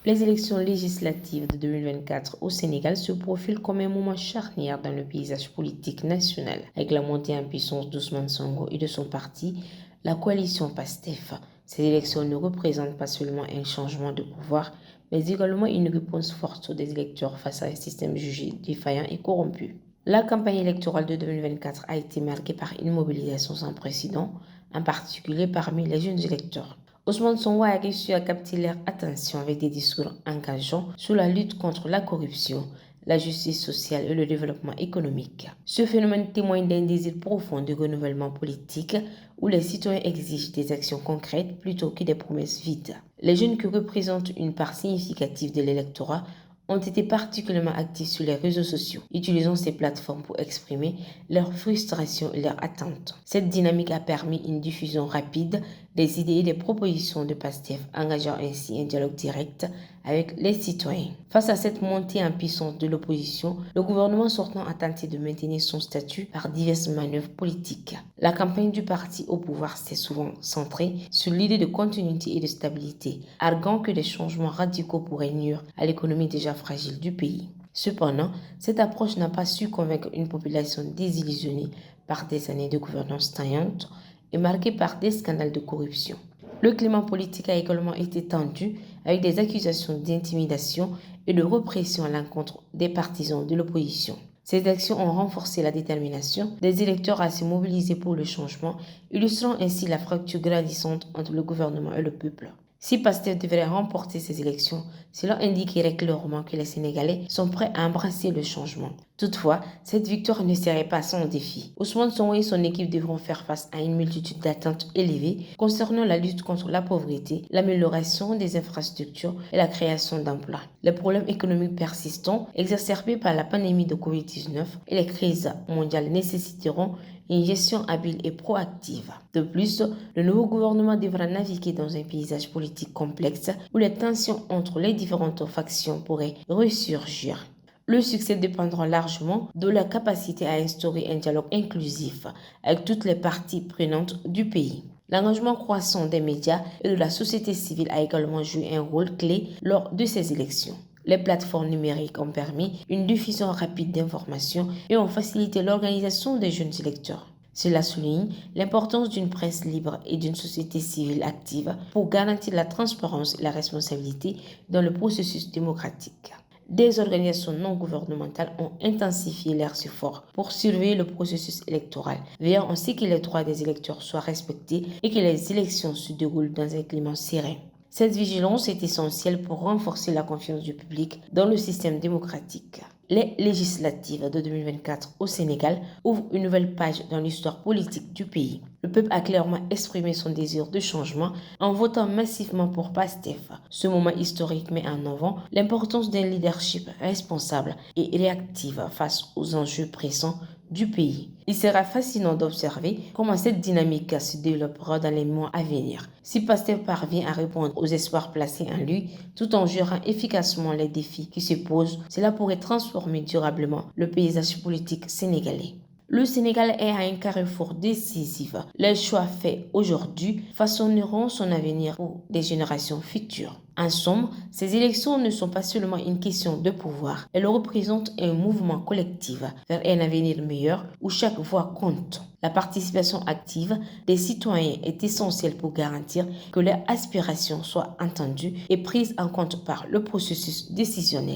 Les élections législatives de 2024 au Sénégal se profilent comme un moment charnière dans le paysage politique national. Avec la montée en puissance d'Ousmane Sonko et de son parti, la coalition PASTEF, ces élections ne représentent pas seulement un changement de pouvoir, mais également une réponse forte des électeurs face à un système jugé défaillant et corrompu. La campagne électorale de 2024 a été marquée par une mobilisation sans précédent, en particulier parmi les jeunes électeurs. Ousmane Sonko a réussi à capter leur attention avec des discours engageants sur la lutte contre la corruption, la justice sociale et le développement économique. Ce phénomène témoigne d'un désir profond de renouvellement politique où les citoyens exigent des actions concrètes plutôt que des promesses vides. Les jeunes qui représentent une part significative de l'électorat ont été particulièrement actifs sur les réseaux sociaux, utilisant ces plateformes pour exprimer leurs frustrations et leurs attentes. Cette dynamique a permis une diffusion rapide des idées et des propositions de PASTEF, engageant ainsi un dialogue direct avec les citoyens. Face à cette montée en puissance de l'opposition, le gouvernement sortant a tenté de maintenir son statut par diverses manœuvres politiques. La campagne du parti au pouvoir s'est souvent centrée sur l'idée de continuité et de stabilité, arguant que des changements radicaux pourraient nuire à l'économie déjà fragile du pays. Cependant, cette approche n'a pas su convaincre une population désillusionnée par des années de gouvernance stagnante et marquée par des scandales de corruption. Le climat politique a également été tendu avec des accusations d'intimidation et de répression à l'encontre des partisans de l'opposition. Ces actions ont renforcé la détermination des électeurs à se mobiliser pour le changement, illustrant ainsi la fracture grandissante entre le gouvernement et le peuple. Si PASTEF devrait remporter ces élections, cela indiquerait clairement que les Sénégalais sont prêts à embrasser le changement. Toutefois, cette victoire ne serait pas sans défi. Ousmane Sonko et son équipe devront faire face à une multitude d'attentes élevées concernant la lutte contre la pauvreté, l'amélioration des infrastructures et la création d'emplois. Les problèmes économiques persistants, exacerbés par la pandémie de Covid-19 et les crises mondiales nécessiteront une gestion habile et proactive. De plus, le nouveau gouvernement devra naviguer dans un paysage politique complexe où les tensions entre les différentes factions pourraient ressurgir. Le succès dépendra largement de la capacité à instaurer un dialogue inclusif avec toutes les parties prenantes du pays. L'engagement croissant des médias et de la société civile a également joué un rôle clé lors de ces élections. Les plateformes numériques ont permis une diffusion rapide d'informations et ont facilité l'organisation des jeunes électeurs. Cela souligne l'importance d'une presse libre et d'une société civile active pour garantir la transparence et la responsabilité dans le processus démocratique. Des organisations non gouvernementales ont intensifié leurs efforts pour surveiller le processus électoral, veillant ainsi que les droits des électeurs soient respectés et que les élections se déroulent dans un climat serein. Cette vigilance est essentielle pour renforcer la confiance du public dans le système démocratique. Les législatives de 2024 au Sénégal ouvrent une nouvelle page dans l'histoire politique du pays. Le peuple a clairement exprimé son désir de changement en votant massivement pour PASTEF. Ce moment historique met en avant l'importance d'un leadership responsable et réactif face aux enjeux pressants du pays. Il sera fascinant d'observer comment cette dynamique se développera dans les mois à venir. Si PASTEF parvient à répondre aux espoirs placés en lui, tout en gérant efficacement les défis qui se posent, cela pourrait transformer durablement le paysage politique sénégalais. Le Sénégal est à un carrefour décisif. Les choix faits aujourd'hui façonneront son avenir pour des générations futures. En somme, ces élections ne sont pas seulement une question de pouvoir, elles représentent un mouvement collectif vers un avenir meilleur où chaque voix compte. La participation active des citoyens est essentielle pour garantir que leurs aspirations soient entendues et prises en compte par le processus décisionnel.